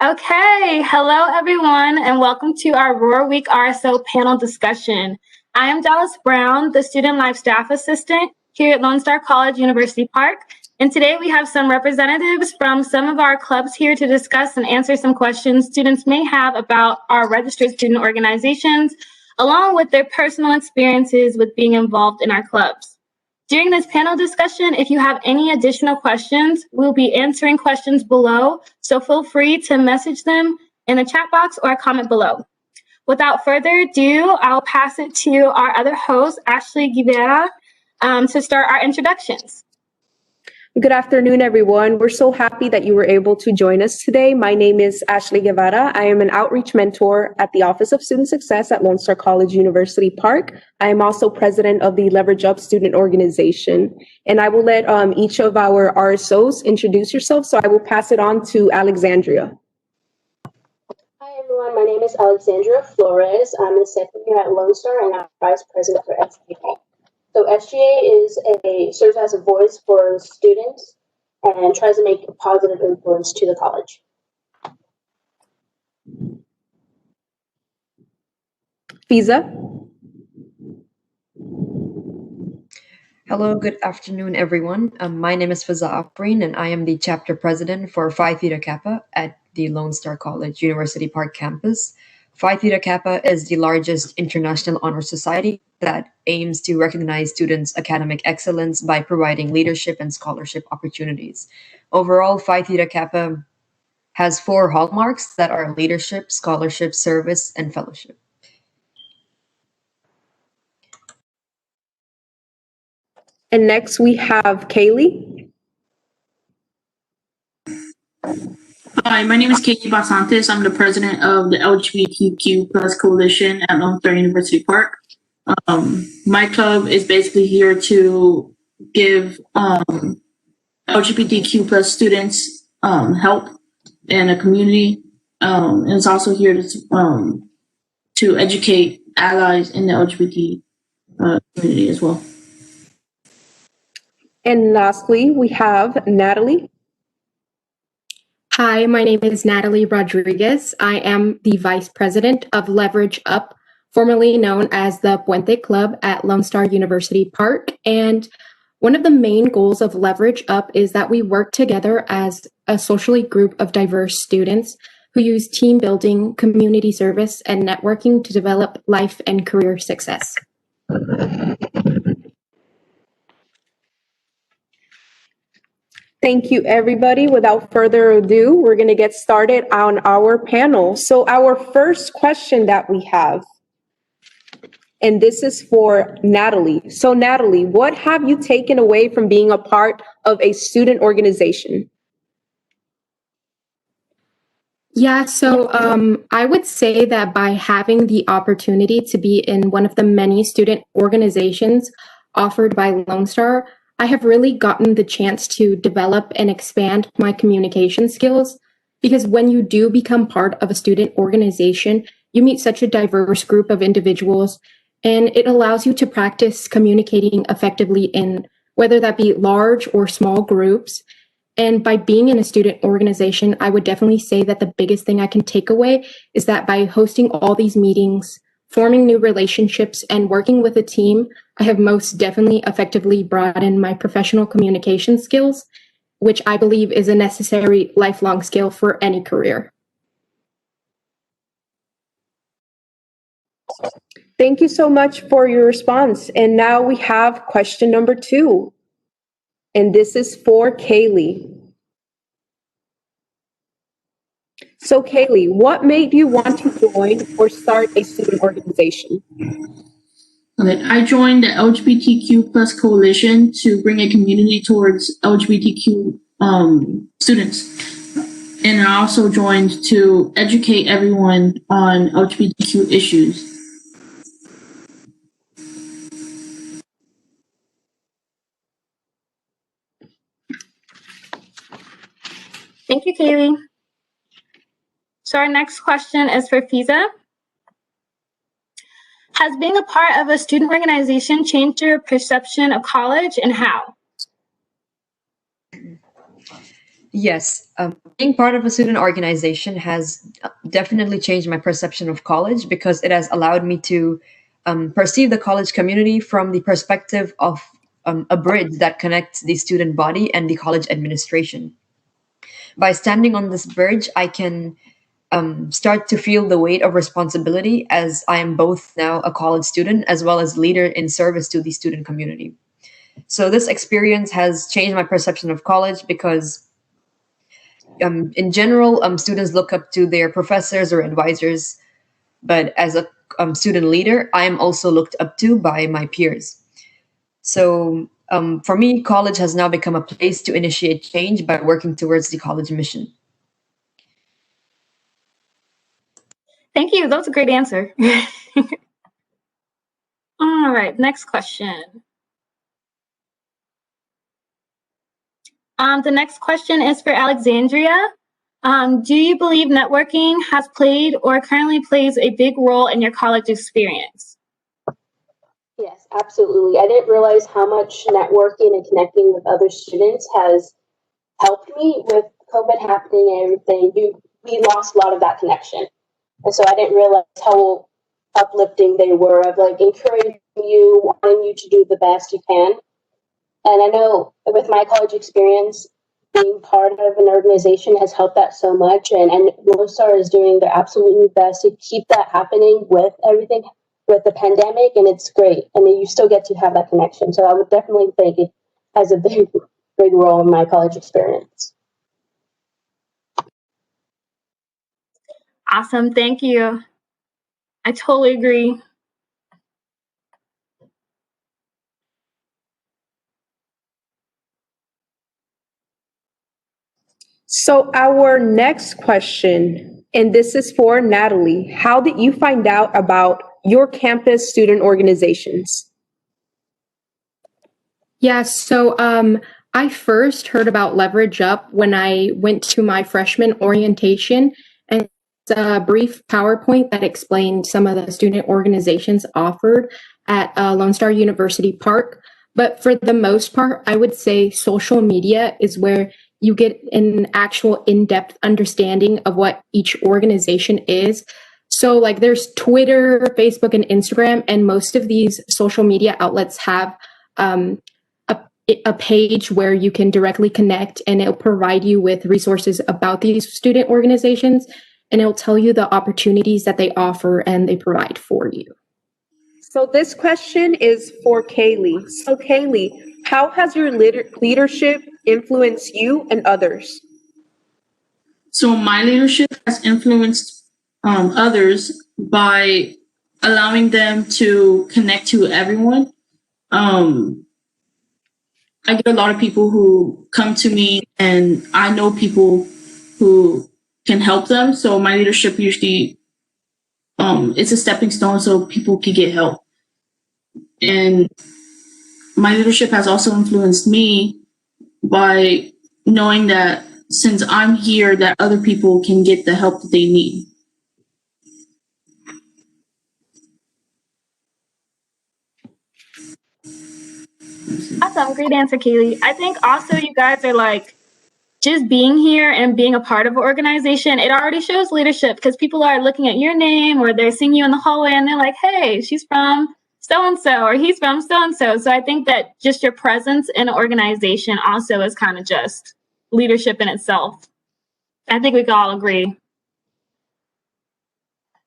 Okay, hello everyone, and welcome to our Roar Week RSO panel discussion. I am Dallas Brown, the Student Life Staff Assistant here at Lone Star College, University Park, and today we have some representatives from some of our clubs here to discuss and answer some questions students may have about our registered student organizations, along with their personal experiences with being involved in our clubs. During this panel discussion, if you have any additional questions, we'll be answering questions below, so feel free to message them in the chat box or comment below. Without further ado, I'll pass it to our other host, Ashley Guevara, to start our introductions. Good afternoon, everyone. We're so happy that you were able to join us today. My name is Ashley Guevara. I am an outreach mentor at the Office of Student Success at Lone Star College, University Park. I am also president of the Leverage Up Student Organization. And I will let each of our RSOs introduce yourself. So I will pass it on to Alexandria. Hi, everyone. My name is Alexandria Flores. I'm a second year at Lone Star and I'm vice president for SGA. So SGA serves as a voice for students and tries to make a positive influence to the college. Fiza. Hello, good afternoon, everyone. My name is Fiza Afrin, and I am the chapter president for Phi Theta Kappa at the Lone Star College, University Park campus. Phi Theta Kappa is the largest international honor society that aims to recognize students' academic excellence by providing leadership and scholarship opportunities. Overall, Phi Theta Kappa has 4 hallmarks that are leadership, scholarship, service, and fellowship. And next we have Kaylee. Hi, my name is Katie Basantes. I'm the president of the LGBTQ Coalition at Lone Star University Park. My club is basically here to give LGBTQ students help in a community, and it's also here to educate allies in the LGBT community as well. And lastly, we have Natalie. Hi, my name is Natalie Rodriguez. I am the vice president of Leverage Up, formerly known as the Puente Club at Lone Star University Park. And one of the main goals of Leverage Up is that we work together as a socially group of diverse students who use team building, community service, and networking to develop life and career success. Thank you, everybody. Without further ado, we're going to get started on our panel. So our first question that we have, and this is for Natalie. So Natalie, what have you taken away from being a part of a student organization? Yeah, so I would say that by having the opportunity to be in one of the many student organizations offered by Lone Star, I have really gotten the chance to develop and expand my communication skills, because when you do become part of a student organization, you meet such a diverse group of individuals, and it allows you to practice communicating effectively in whether that be large or small groups. And by being in a student organization, I would definitely say that the biggest thing I can take away is that by hosting all these meetings, forming new relationships, and working with a team, I have most definitely effectively broadened my professional communication skills, which I believe is a necessary lifelong skill for any career. Thank you so much for your response. And now we have question number 2. And this is for Kaylee. So Kaylee, what made you want to join or start a student organization? Okay, I joined the LGBTQ Coalition to bring a community towards LGBTQ students. And I also joined to educate everyone on LGBTQ issues. Thank you, Kaylee. So our next question is for Fiza. Has being a part of a student organization changed your perception of college, and how? Yes, being part of a student organization has definitely changed my perception of college because it has allowed me to perceive the college community from the perspective of a bridge that connects the student body and the college administration. By standing on this bridge, I can start to feel the weight of responsibility as I am both now a college student as well as leader in service to the student community. So this experience has changed my perception of college because in general, students look up to their professors or advisors, but as a student leader, I am also looked up to by my peers. So for me, college has now become a place to initiate change by working towards the college mission. Thank you. That was a great answer. All right, next question. The next question is for Alexandria. Do you believe networking has played or currently plays a big role in your college experience? Yes, absolutely. I didn't realize how much networking and connecting with other students has helped me with COVID happening and everything. We lost a lot of that connection. And so I didn't realize how uplifting they were of like encouraging you, wanting you to do the best you can. And I know with my college experience, being part of an organization has helped that so much. And Lone Star is doing their absolutely best to keep that happening with everything with the pandemic. And it's great. And then you still get to have that connection. So I would definitely think it has a big role in my college experience. Awesome. Thank you. I totally agree. So our next question, and this is for Natalie. How did you find out about your campus student organizations? Yeah, so I first heard about Leverage Up when I went to my freshman orientation, and it's a brief PowerPoint that explained some of the student organizations offered at Lone Star University Park. But for the most part, I would say social media is where you get an actual in-depth understanding of what each organization is. So like there's Twitter, Facebook, and Instagram, and most of these social media outlets have a page where you can directly connect, and it'll provide you with resources about these student organizations, and it'll tell you the opportunities that they offer and they provide for you. So this question is for Kaylee. So Kaylee, how has your leadership influenced you and others? So my leadership has influenced others by allowing them to connect to everyone. I get a lot of people who come to me, and I know people who can help them. So my leadership usually it's a stepping stone so people can get help. And my leadership has also influenced me by knowing that since I'm here, that other people can get the help that they need. Awesome. Great answer, Kaylee. I think also you guys are like, just being here and being a part of an organization, it already shows leadership because people are looking at your name or they're seeing you in the hallway and they're like, hey, she's from so-and-so or he's from so-and-so. So I think that just your presence in an organization also is kind of just leadership in itself. I think we can all agree.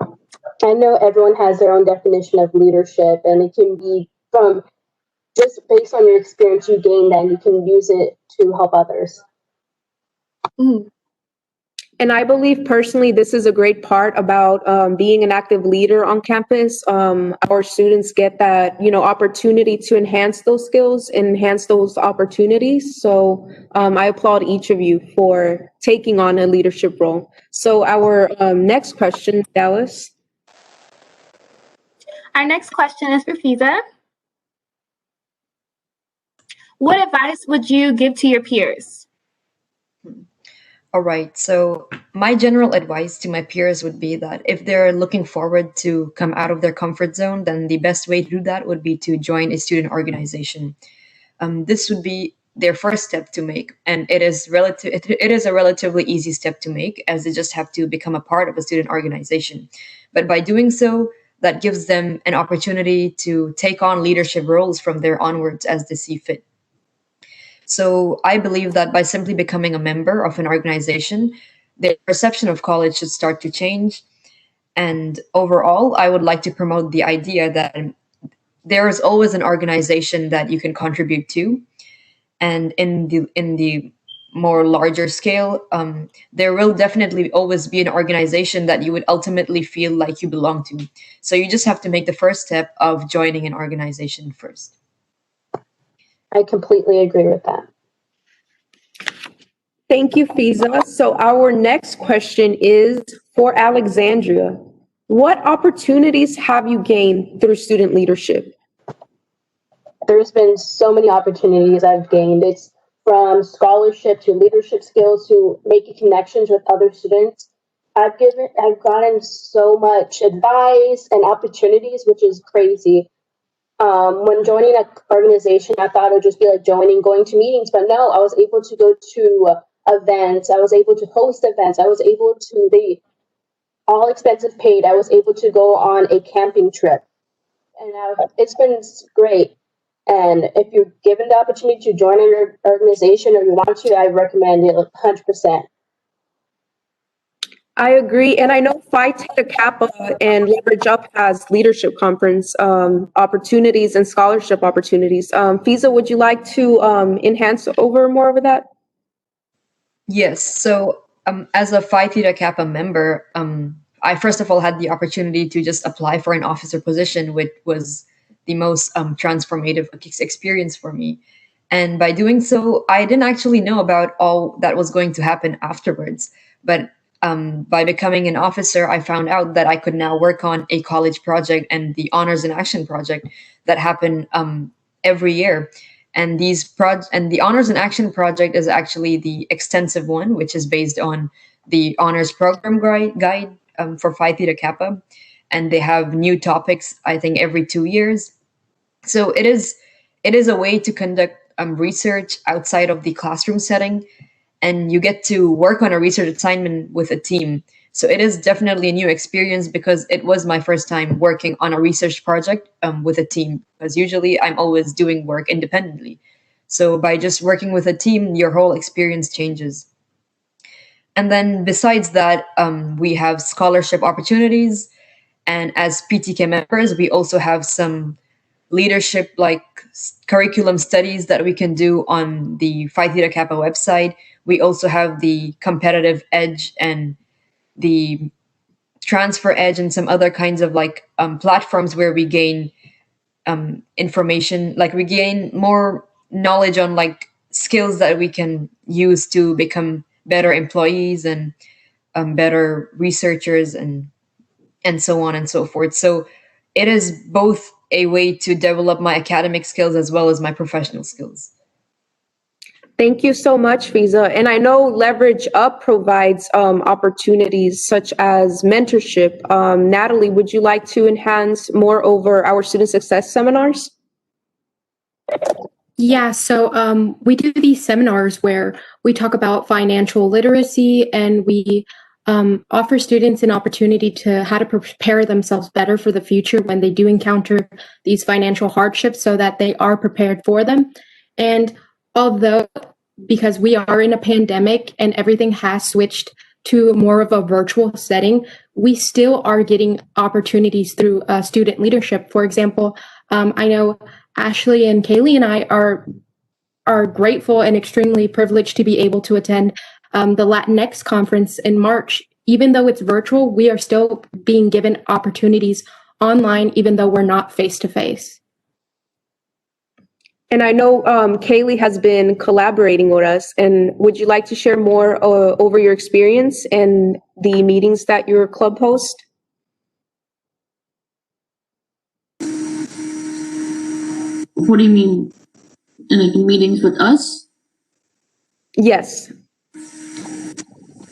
I know everyone has their own definition of leadership, and it can be from just based on your experience you gain, that you can use it to help others. Mm. And I believe personally, this is a great part about being an active leader on campus. Our students get that, opportunity to enhance those skills, enhance those opportunities. So I applaud each of you for taking on a leadership role. So our next question, Dallas. Our next question is for Fiza. What advice would you give to your peers? All right. So my general advice to my peers would be that if they're looking forward to come out of their comfort zone, then the best way to do that would be to join a student organization. This would be their first step to make, and it is a relatively easy step to make, as they just have to become a part of a student organization. But by doing so, that gives them an opportunity to take on leadership roles from there onwards as they see fit. So I believe that by simply becoming a member of an organization, their perception of college should start to change. And overall, I would like to promote the idea that there is always an organization that you can contribute to. And in the more larger scale, there will definitely always be an organization that you would ultimately feel like you belong to. So you just have to make the first step of joining an organization first. I completely agree with that. Thank you, Fiza. So our next question is for Alexandria. What opportunities have you gained through student leadership? There's been so many opportunities I've gained. It's from scholarship to leadership skills to making connections with other students. I've gotten so much advice and opportunities, which is crazy. When joining an organization, I thought it would just be like going to meetings, but no, I was able to go to events. I was able to host events. I was able to, all expenses paid. I was able to go on a camping trip, and it's been great. And if you're given the opportunity to join an organization or you want to, I recommend it 100%. I agree. And I know Phi Theta Kappa and Leverage Up has leadership conference opportunities and scholarship opportunities. Fiza, would you like to enhance more over that? Yes. So as a Phi Theta Kappa member, I first of all had the opportunity to just apply for an officer position, which was the most transformative experience for me. And by doing so, I didn't actually know about all that was going to happen afterwards. But by becoming an officer, I found out that I could now work on a college project and the Honors in Action project that happen every year. And the Honors in Action project is actually the extensive one, which is based on the honors program guide for Phi Theta Kappa. And they have new topics, I think, every 2 years. So it is a way to conduct research outside of the classroom setting, and you get to work on a research assignment with a team. So it is definitely a new experience because it was my first time working on a research project with a team, because usually I'm always doing work independently. So by just working with a team, your whole experience changes. And then besides that, we have scholarship opportunities. And as PTK members, we also have some leadership curriculum studies that we can do on the Phi Theta Kappa website. We also have the competitive edge and the transfer edge and some other kinds of platforms where we gain information, we gain more knowledge on skills that we can use to become better employees and better researchers and so on and so forth. So it is both a way to develop my academic skills as well as my professional skills. Thank you so much, Fiza. And I know Leverage Up provides opportunities such as mentorship. Natalie, would you like to enhance more over our student success seminars? Yeah, so we do these seminars where we talk about financial literacy, and we offer students an opportunity to how to prepare themselves better for the future when they do encounter these financial hardships, so that they are prepared for them. And although, because we are in a pandemic and everything has switched to more of a virtual setting, we still are getting opportunities through student leadership. For example, I know Ashley and Kaylee and I are grateful and extremely privileged to be able to attend the Latinx conference in March. Even though it's virtual, we are still being given opportunities online, even though we're not face to face. And I know Kaylee has been collaborating with us. And would you like to share more over your experience and the meetings that your club hosts? What do you mean? Meetings with us? Yes.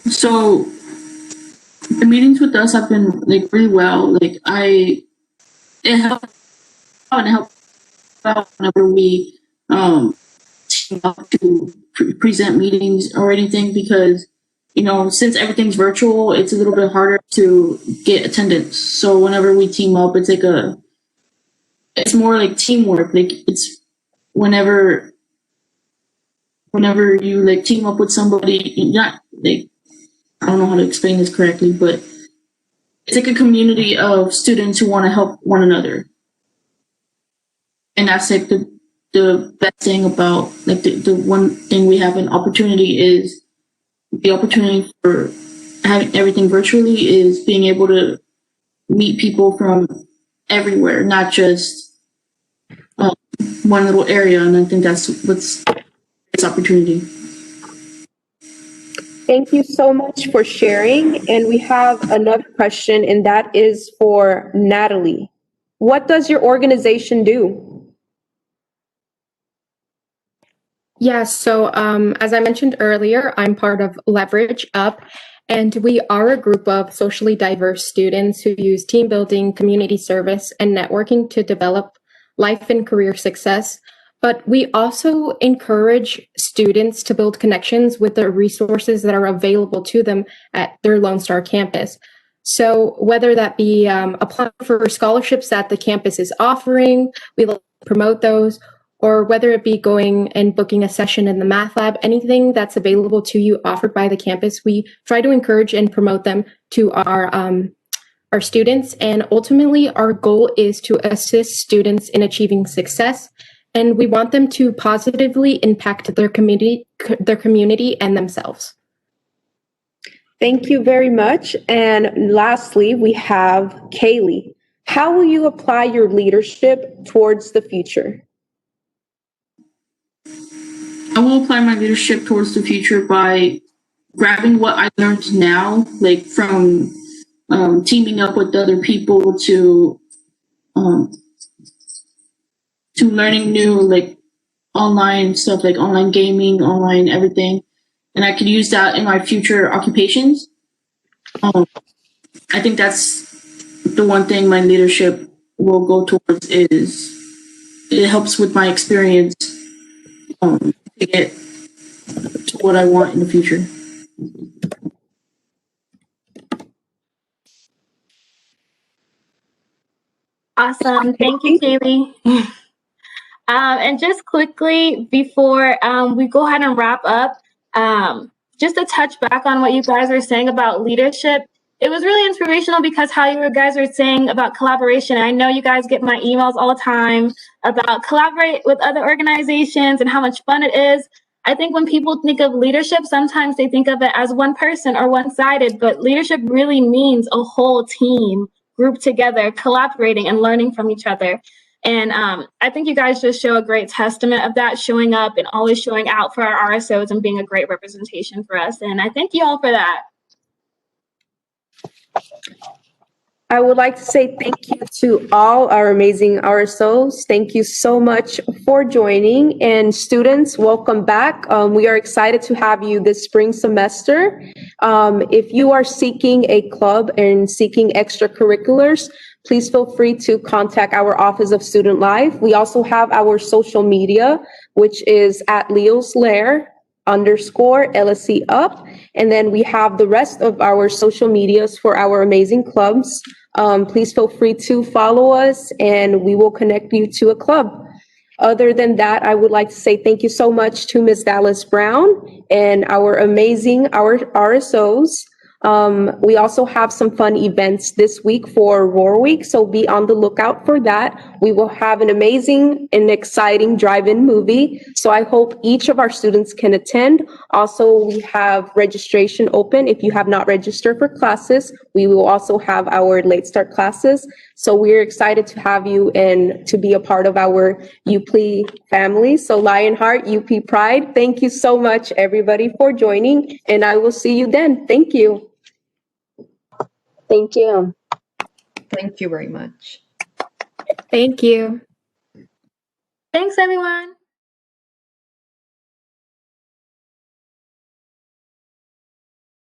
So the meetings with us have been really well. It helped out whenever we team up to present meetings or anything because, since everything's virtual, it's a little bit harder to get attendance. So whenever we team up, it's more like teamwork. Like it's whenever you like team up with somebody, not like, I don't know how to explain this correctly, but it's like a community of students who want to help one another. And that's like the best thing about like the one thing we have an opportunity is the opportunity for having everything virtually is being able to meet people from everywhere, not just one little area. And I think that's what's this opportunity. Thank you so much for sharing. And we have another question, and that is for Natalie. What does your organization do? Yeah, so as I mentioned earlier, I'm part of Leverage Up, and we are a group of socially diverse students who use team building, community service, and networking to develop life and career success. But we also encourage students to build connections with the resources that are available to them at their Lone Star campus. So whether that be applying for scholarships that the campus is offering, we like to promote those, or whether it be going and booking a session in the math lab, anything that's available to you offered by the campus, we try to encourage and promote them to our students. And ultimately, our goal is to assist students in achieving success. And we want them to positively impact their community and themselves. Thank you very much. And lastly, we have Kaylee. How will you apply your leadership towards the future? I will apply my leadership towards the future by grabbing what I learned now, like from teaming up with other people to learning new like online stuff, like online gaming, online everything, and I could use that in my future occupations. I think that's the one thing my leadership will go towards is it helps with my experience to get to what I want in the future. Awesome. Thank you, Kaylee. And just quickly before we go ahead and wrap up, just to touch back on what you guys were saying about leadership, it was really inspirational because how you guys were saying about collaboration. I know you guys get my emails all the time about collaborate with other organizations and how much fun it is. I think when people think of leadership, sometimes they think of it as one person or one-sided, but leadership really means a whole team grouped together, collaborating and learning from each other. And I think you guys just show a great testament of that, showing up and always showing out for our RSOs and being a great representation for us. And I thank you all for that. I would like to say thank you to all our amazing RSOs. Thank you so much for joining. And students, welcome back. We are excited to have you this spring semester. If you are seeking a club and seeking extracurriculars, please feel free to contact our Office of Student Life. We also have our social media, which is at Leo's Lair _LSC up. And then we have the rest of our social medias for our amazing clubs. Please feel free to follow us and we will connect you to a club. Other than that, I would like to say thank you so much to Ms. Dallas Brown and our amazing RSOs. We also have some fun events this week for Roar Week, so be on the lookout for that. We will have an amazing and exciting drive-in movie, so I hope each of our students can attend. Also, we have registration open. If you have not registered for classes, we will also have our late start classes. So we're excited to have you and to be a part of our UP family. So Lionheart, UP Pride, thank you so much, everybody, for joining, and I will see you then. Thank you. Thank you. Thank you very much. Thank you. Thanks, everyone.